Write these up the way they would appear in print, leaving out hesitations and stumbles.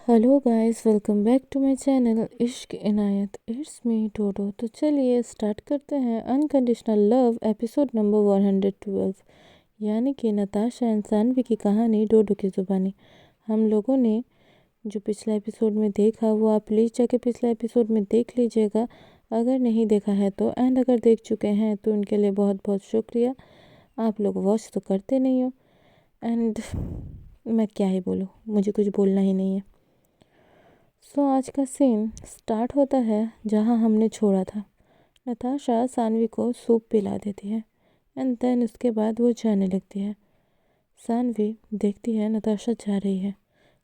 Hello guys, welcome back to my channel Ishq Inayat. It's me टोटो। तो चलिए start करते हैं अनकंडीशनल लव एपिसोड नंबर 112, यानी कि नताशा एंड सानवी की कहानी डोडो की ज़ुबानी। हम लोगों ने जो पिछला एपिसोड में देखा वो आप प्लीज़ जाके पिछला एपिसोड में देख लीजिएगा, अगर नहीं देखा है तो। एंड अगर देख चुके हैं तो उनके लिए बहुत बहुत शुक्रिया। आप लोग वॉच तो करते नहीं हो। एंड मैं क्या ही बोलूँ, मुझे कुछ बोलना ही नहीं है। आज का सीन स्टार्ट होता है जहाँ हमने छोड़ा था। नताशा सानवी को सूप पिला देती है एंड देन उसके बाद वो जाने लगती है। सानवी देखती है नताशा जा रही है।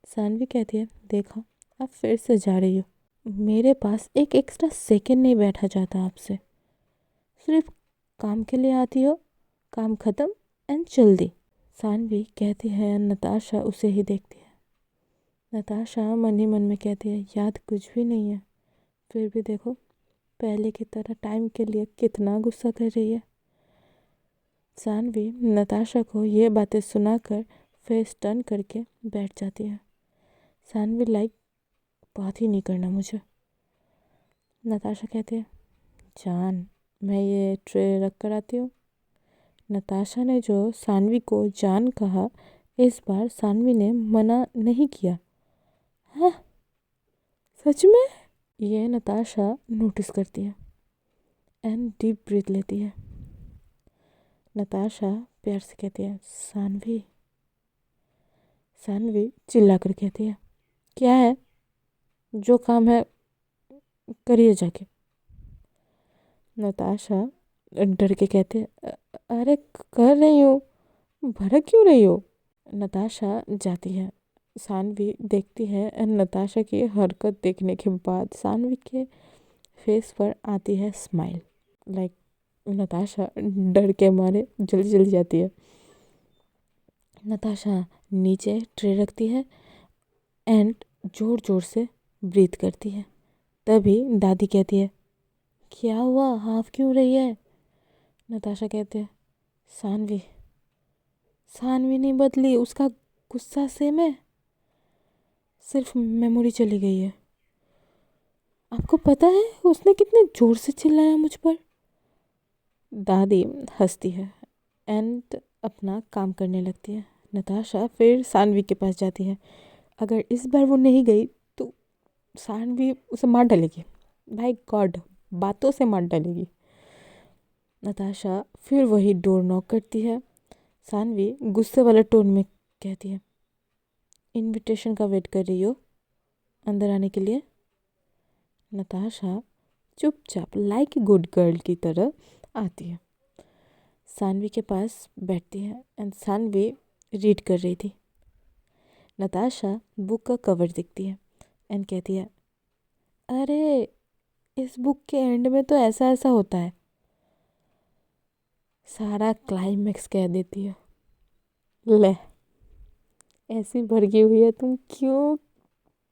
सानवी कहती है, देखो आप फिर से जा रही हो। मेरे पास एक एक्स्ट्रा सेकंड नहीं बैठा जाता आपसे। सिर्फ काम के लिए आती हो, काम ख़त्म एंड जल्दी। सानवी कहती है, नताशा उसे ही देखती है। नताशा मन ही मन में कहती है, याद कुछ भी नहीं है, फिर भी देखो पहले की तरह टाइम के लिए कितना गुस्सा कर रही है। सानवी नताशा को ये बातें सुनाकर फेस टर्न करके बैठ जाती है। सानवी लाइक, बात ही नहीं करना मुझे। नताशा कहती है, जान मैं ये ट्रे रख कर आती हूँ। नताशा ने जो सानवी को जान कहा, इस बार सानवी ने मना नहीं किया। हाँ, सच में? ये नताशा नोटिस करती है एंड डीप ब्रीथ लेती है। नताशा प्यार से कहती है, सानवी। सानवी चिल्ला कर कहती है, क्या है? जो काम है करिए जाके। नताशा डर के कहती है, अरे कर रही हूँ, भड़क क्यों रही हो? नताशा जाती है। सानवी देखती है एंड नताशा की हरकत देखने के बाद सानवी के फेस पर आती है स्माइल। लाइक नताशा डर के मारे जल्दी जल्दी जाती है। नताशा नीचे ट्रे रखती है एंड ज़ोर ज़ोर से ब्रीथ करती है। तभी दादी कहती है, क्या हुआ, हाफ क्यों रही है? नताशा कहती है, सानवी। सानवी नहीं बदली, उसका गुस्सा सेम है, सिर्फ मेमोरी चली गई है। आपको पता है उसने कितने ज़ोर से चिल्लाया मुझ पर? दादी हंसती है एंड अपना काम करने लगती है। नताशा फिर सानवी के पास जाती है। अगर इस बार वो नहीं गई तो सानवी उसे मार डालेगी। भाई गॉड, बातों से मार डालेगी। नताशा फिर वही डोर नॉक करती है। सानवी गुस्से वाले टोन में कहती है, इनविटेशन का वेट कर रही हो अंदर आने के लिए? नताशा चुपचाप लाइक गुड गर्ल की तरह आती है। सानवी के पास बैठती है एंड सानवी रीड कर रही थी। नताशा बुक का कवर दिखती है एंड कहती है, अरे इस बुक के एंड में तो ऐसा ऐसा होता है। सारा क्लाइमेक्स कह देती है। ले, ऐसी भड़की हुई है तुम, क्यों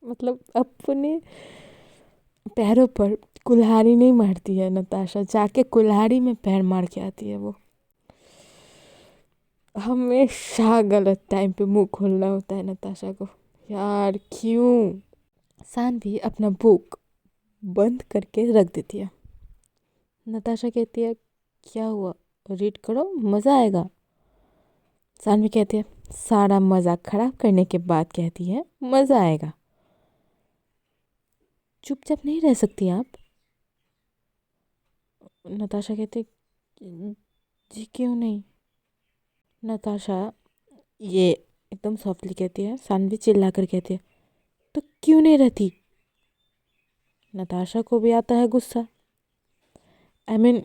मतलब अपने पैरों पर कुल्हाड़ी नहीं मारती है नताशा, जाके कुल्हाड़ी में पैर मार के आती है। वो हमेशा गलत टाइम पे मुंह खोलना होता है नताशा को, यार क्यों? सानवी अपना बुक बंद करके रख देती है। नताशा कहती है, क्या हुआ, रीड करो, मज़ा आएगा। सानवी कहती है, सारा मज़ा खराब करने के बाद कहती है मज़ा आएगा। चुपचाप नहीं रह सकती आप? नताशा कहती है, जी क्यों नहीं? नताशा ये एकदम सॉफ्टली कहती है। सानवी चिल्ला कर कहती है, तो क्यों नहीं रहती? नताशा को भी आता है गुस्सा। आई मीन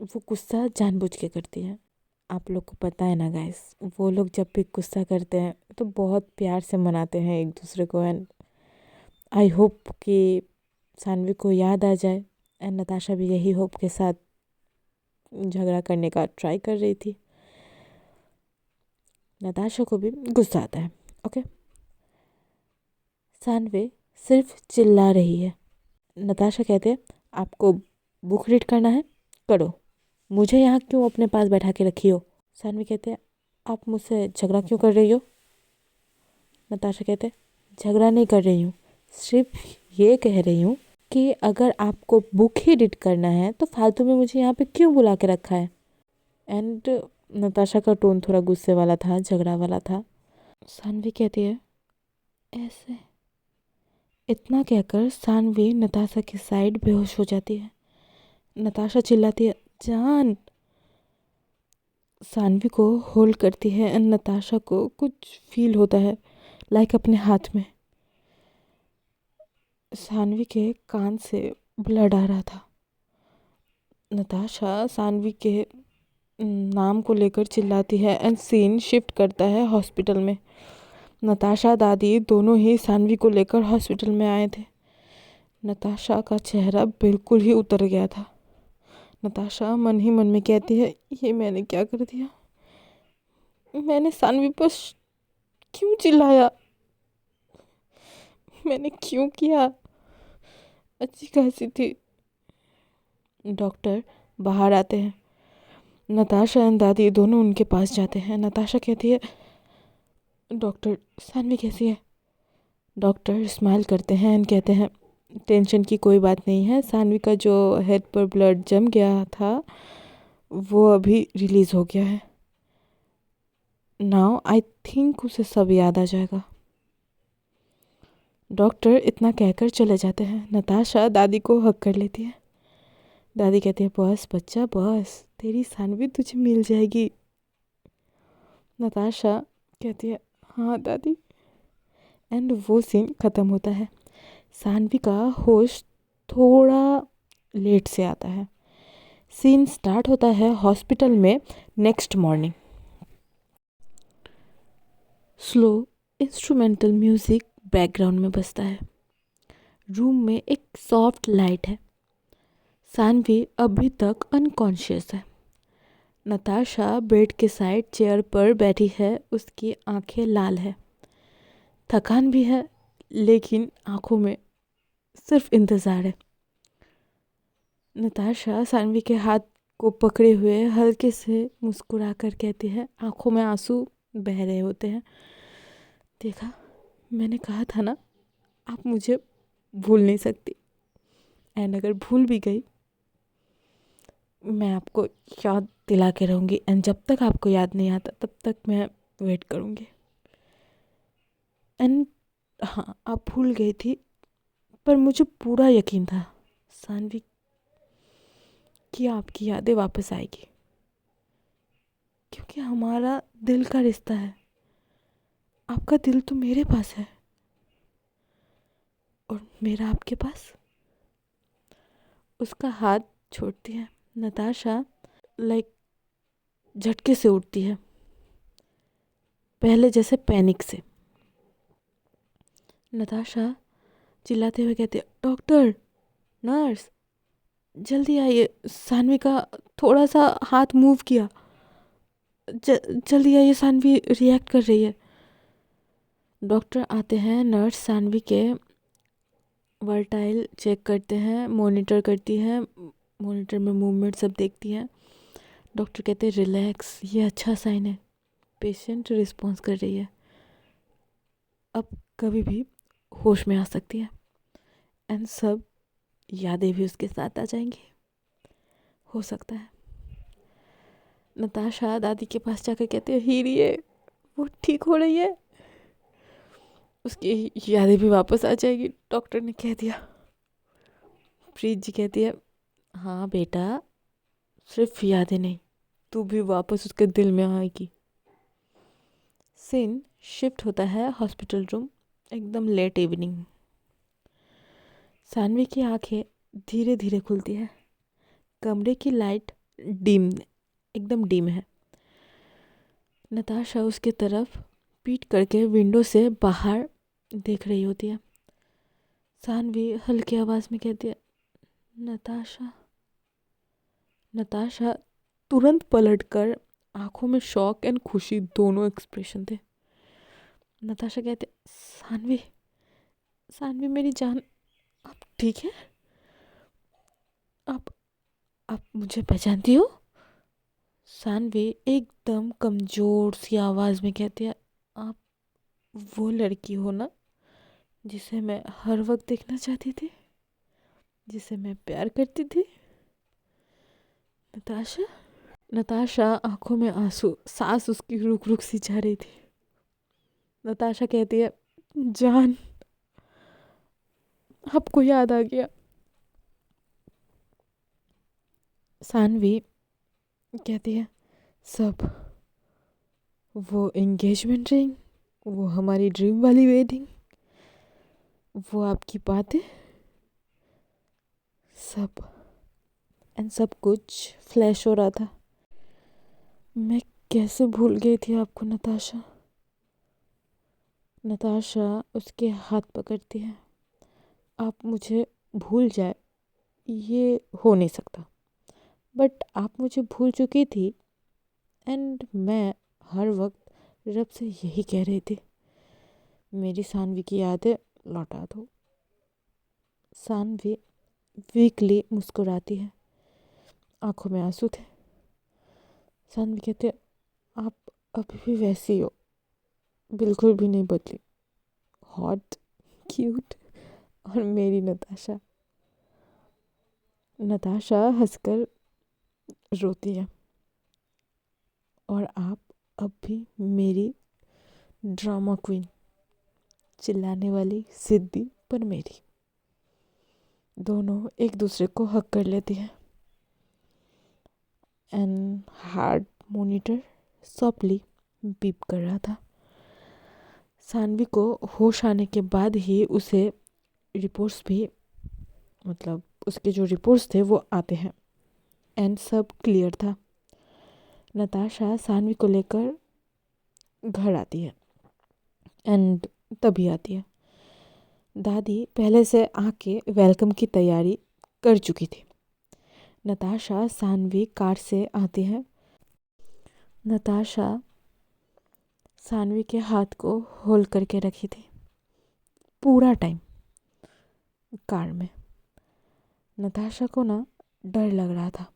वो गुस्सा जानबूझ के करती है। आप लोग को पता है ना गाइस, वो लोग जब भी गुस्सा करते हैं तो बहुत प्यार से मनाते हैं एक दूसरे को। एंड आई होप कि सानवी को याद आ जाए। एंड नताशा भी यही होप के साथ झगड़ा करने का ट्राई कर रही थी। नताशा को भी गुस्सा आता है। ओके, सानवी सिर्फ चिल्ला रही है। नताशा कहते हैं, आपको बुक रीड करना है, करो, मुझे यहाँ क्यों अपने पास बैठा के रखी हो? सानवी कहते हैं, आप मुझसे झगड़ा क्यों कर रही हो? नताशा कहते हैं, झगड़ा नहीं कर रही हूँ, सिर्फ ये कह रही हूँ कि अगर आपको बुक ही रीड करना है तो फालतू में मुझे यहाँ पे क्यों बुला के रखा है। एंड नताशा का टोन थोड़ा गुस्से वाला था, झगड़ा वाला था। सानवी कहती है ऐसे। इतना कहकर सानवी नताशा की साइड बेहोश हो जाती है। नताशा चिल्लाती है जान। सानवी को होल्ड करती है एंड नताशा को कुछ फील होता है लाइक अपने हाथ में। सानवी के कान से ब्लड आ रहा था। नताशा सानवी के नाम को लेकर चिल्लाती है एंड सीन शिफ्ट करता है हॉस्पिटल में। नताशा दादी दोनों ही सानवी को लेकर हॉस्पिटल में आए थे। नताशा का चेहरा बिल्कुल ही उतर गया था। नताशा मन ही मन में कहती है ये मैंने क्या कर दिया। मैंने सानवी पर क्यों चिल्लाया, मैंने क्यों किया। अच्छी खासी थी। डॉक्टर बाहर आते हैं। नताशा एंड दादी दोनों उनके पास जाते हैं। नताशा कहती है डॉक्टर सानवी कैसी है। डॉक्टर स्माइल करते हैं एंड कहते हैं टेंशन की कोई बात नहीं है। सानवी का जो हेड पर ब्लड जम गया था वो अभी रिलीज़ हो गया है। नाउ आई थिंक उसे सब याद आ जाएगा। डॉक्टर इतना कहकर चले जाते हैं। नताशा दादी को हग कर लेती है। दादी कहती है बस बच्चा बस, तेरी सानवी तुझे मिल जाएगी। नताशा कहती है हाँ दादी। एंड वो सीन ख़त्म होता है। सानवी का होश थोड़ा लेट से आता है। सीन स्टार्ट होता है हॉस्पिटल में next morning. Slow instrumental music background में बजता है। रूम में एक सॉफ्ट लाइट है। सानवी अभी तक अनकॉन्शियस है। नताशा बेड के साइड चेयर पर बैठी है। उसकी आंखें लाल है, थकान भी है, लेकिन आंखों में सिर्फ इंतज़ार है। नताशा सानवी के हाथ को पकड़े हुए हल्के से मुस्कुरा कर कहती है, आंखों में आंसू बह रहे होते हैं, देखा मैंने कहा था ना आप मुझे भूल नहीं सकती। एंड अगर भूल भी गई मैं आपको याद दिला के रहूँगी। एंड जब तक आपको याद नहीं आता तब तक मैं वेट करूँगी। एंड हाँ आप भूल गई थी पर मुझे पूरा यकीन था सानवी कि आपकी यादें वापस आएगी, क्योंकि हमारा दिल का रिश्ता है। आपका दिल तो मेरे पास है और मेरा आपके पास। उसका हाथ छोड़ती है। नताशा लाइक झटके से उठती है, पहले जैसे पैनिक से। नताशा चिल्लाते हुए कहती है डॉक्टर नर्स जल्दी आइए, सानवी का थोड़ा सा हाथ मूव किया, जल्दी आइए सानवी रिएक्ट कर रही है। डॉक्टर आते हैं। नर्स सानवी के वर्टाइल चेक करते हैं, मॉनिटर करती है, मॉनिटर में मूवमेंट सब देखती है। डॉक्टर कहते हैं रिलैक्स, ये अच्छा साइन है, पेशेंट रिस्पॉन्स कर रही है, अब कभी भी होश में आ सकती है। एंड सब यादें भी उसके साथ आ जाएंगी, हो सकता है। नताशा दादी के पास जाकर कहती है हीरिए वो ठीक हो रही है, उसकी यादें भी वापस आ जाएगी, डॉक्टर ने कह दिया। प्रीत जी कहती है हाँ बेटा, सिर्फ यादें नहीं, तू भी वापस उसके दिल में आएगी। सीन शिफ्ट होता है हॉस्पिटल रूम, एकदम लेट इवनिंग। सानवी की आंखें धीरे धीरे खुलती है। कमरे की लाइट डिम, एकदम डिम है। नताशा उसके तरफ पीठ करके विंडो से बाहर देख रही होती है। सानवी हल्की आवाज़ में कहती है नताशा। नताशा तुरंत पलटकर, आंखों में शॉक एंड खुशी दोनों एक्सप्रेशन थे। नताशा कहते सानवी, सानवी मेरी जान, आप ठीक है? आप मुझे पहचानती हो? सानवी एकदम कमज़ोर सी आवाज़ में कहती है आप वो लड़की हो ना जिसे मैं हर वक्त देखना चाहती थी, जिसे मैं प्यार करती थी, नताशा। नताशा आंखों में आंसू, सांस उसकी रुक रुक सी जा रही थी। नताशा कहती है, जान, आपको याद आ गया। सानवी कहती है, सब, वो एंगेजमेंट रिंग, वो हमारी ड्रीम वाली वेडिंग, वो आपकी बातें, सब एंड सब कुछ फ्लैश हो रहा था। मैं कैसे भूल गई थी आपको नताशा। नताशा उसके हाथ पकड़ती है। आप मुझे भूल जाए ये हो नहीं सकता, बट आप मुझे भूल चुकी थी एंड मैं हर वक्त रब से यही कह रही थी, मेरी सानवी की यादें लौटा दो। सानवी वीकली मुस्कुराती है, आंखों में आंसू थे। सानवी कहते, आप अभी भी वैसी हो, बिल्कुल भी नहीं बदली, हॉट, क्यूट और मेरी नताशा। नताशा हंसकर रोती है, और आप अब भी मेरी ड्रामा क्वीन, चिल्लाने वाली सिद्धि पर मेरी। दोनों एक दूसरे को हक कर लेती हैं and heart monitor softly beep कर रहा था। सानवी को होश आने के बाद ही उसे रिपोर्ट्स भी, मतलब उसके जो रिपोर्ट्स थे वो आते हैं एंड सब क्लियर था। नताशा सानवी को लेकर घर आती है एंड तभी आती है। दादी पहले से आके वेलकम की तैयारी कर चुकी थी। नताशा सानवी कार से आती है। नताशा सानवी के हाथ को होल्ड करके रखी थी पूरा टाइम कार में। नताशा को ना डर लग रहा था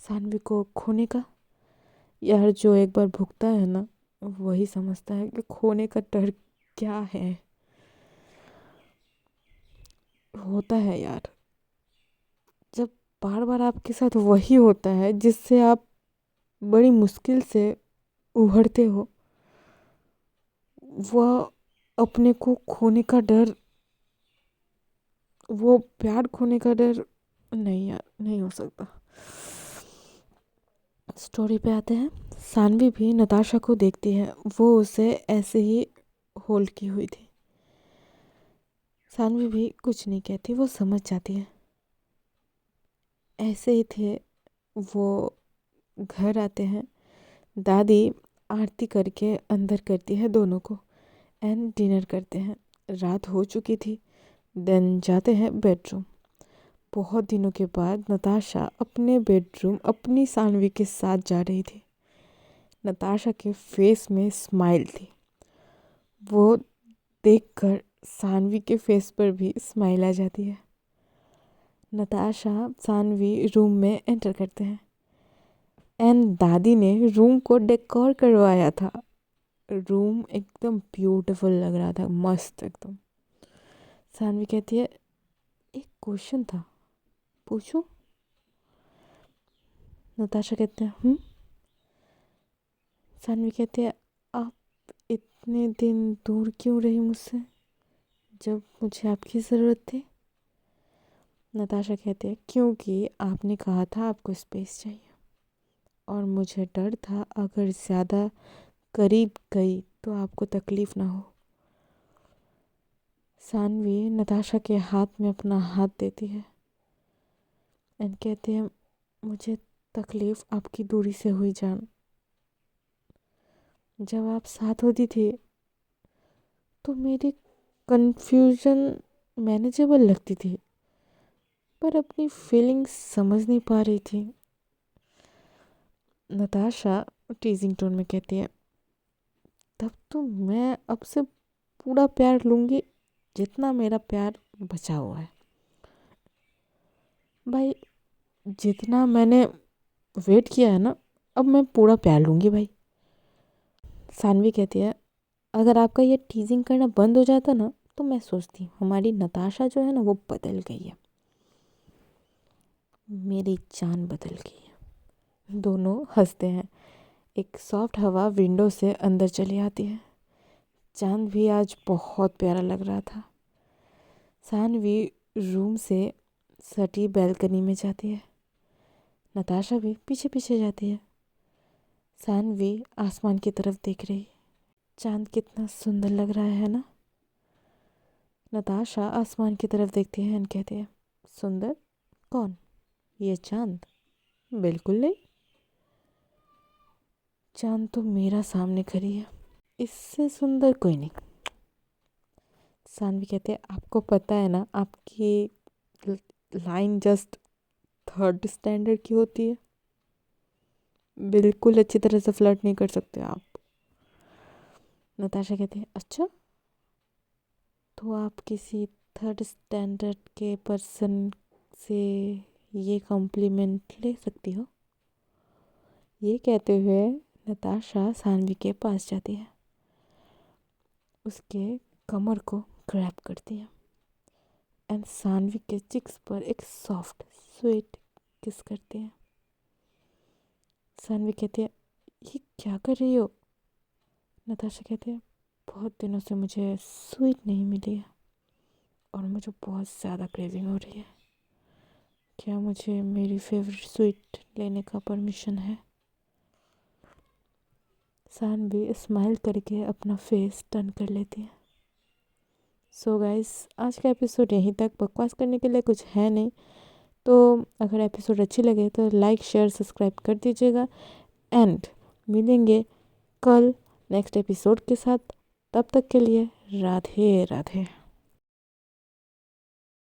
सानवी को खोने का। यार, जो एक बार भुगता है ना वही समझता है कि खोने का डर क्या है। होता है यार, जब बार बार आपके साथ वही होता है जिससे आप बड़ी मुश्किल से उभरते हो, वह अपने को खोने का डर, वो प्यार खोने का डर, नहीं यार, नहीं हो सकता। स्टोरी पे आते हैं। सानवी भी नताशा को देखती है, वो उसे ऐसे ही होल्ड की हुई थी। सानवी भी कुछ नहीं कहती, वो समझ जाती है। ऐसे ही थे वो। घर आते हैं। दादी आरती करके अंदर करती है दोनों को एंड डिनर करते हैं। रात हो चुकी थी। देन जाते हैं बेडरूम। बहुत दिनों के बाद नताशा अपने बेडरूम अपनी सानवी के साथ जा रही थी। नताशा के फेस में स्माइल थी। वो देखकर सानवी के फेस पर भी स्माइल आ जाती है। नताशा सानवी रूम में एंटर करते हैं एंड दादी ने रूम को डेकोर करवाया था। रूम एकदम ब्यूटीफुल लग रहा था, मस्त एकदम। सानवी कहती है, एक क्वेश्चन था, पूछूं? नताशा कहते हैं सानवी कहती है, आप इतने दिन दूर क्यों रही मुझसे जब मुझे आपकी ज़रूरत थी? नताशा कहती है, क्योंकि आपने कहा था आपको स्पेस चाहिए और मुझे डर था अगर ज़्यादा करीब गई तो आपको तकलीफ़ ना हो। सानवी नताशा के हाथ में अपना हाथ देती है एंड कहती है, मुझे तकलीफ़ आपकी दूरी से हुई जान। जब आप साथ होती थी तो मेरी कन्फ्यूज़न मैनेजेबल लगती थी, पर अपनी फीलिंग्स समझ नहीं पा रही थी। नताशा टीजिंग टोन में कहती है, तब तो मैं अब से पूरा प्यार लूँगी जितना मेरा प्यार बचा हुआ है। भाई, जितना मैंने वेट किया है ना, अब मैं पूरा प्यार लूँगी भाई। सानवी कहती है, अगर आपका ये टीजिंग करना बंद हो जाता ना तो मैं सोचती हूँ हमारी नताशा जो है ना वो बदल गई है, मेरी जान बदल गई है। दोनों हंसते हैं। एक सॉफ्ट हवा विंडो से अंदर चली आती है। चांद भी आज बहुत प्यारा लग रहा था। सानवी रूम से सटी बैल्कनी में जाती है। नताशा भी पीछे पीछे जाती है। सानवी आसमान की तरफ देख रही। चांद कितना सुंदर लग रहा है ना। नताशा आसमान की तरफ देखती है और कहती है, सुंदर? कौन? ये चांद? बिल्कुल नहीं, चांद तो मेरा सामने खड़ी है, इससे सुंदर कोई नहीं। सानवी कहते हैं, आपको पता है ना आपकी लाइन जस्ट थर्ड स्टैंडर्ड की होती है, बिल्कुल अच्छी तरह से फ्लर्ट नहीं कर सकते आप। नताशा कहती है, अच्छा तो आप किसी थर्ड स्टैंडर्ड के पर्सन से ये कॉम्प्लीमेंट ले सकती हो। ये कहते हुए नताशा सानवी के पास जाती है, उसके कमर को ग्रैब करती है एंड सानवी के चिक्स पर एक सॉफ्ट स्वीट किस करती है। सानवी कहती है, ये क्या कर रही हो? नताशा कहती है, बहुत दिनों से मुझे स्वीट नहीं मिली है और मुझे बहुत ज़्यादा क्रेविंग हो रही है, क्या मुझे मेरी फेवरेट स्वीट लेने का परमिशन है? सानवी स्माइल करके अपना फेस टर्न कर लेती है। सो गाइस, आज का एपिसोड यहीं तक। बकवास करने के लिए कुछ है नहीं, तो अगर एपिसोड अच्छी लगे तो लाइक शेयर सब्सक्राइब कर दीजिएगा एंड मिलेंगे कल नेक्स्ट एपिसोड के साथ। तब तक के लिए राधे राधे।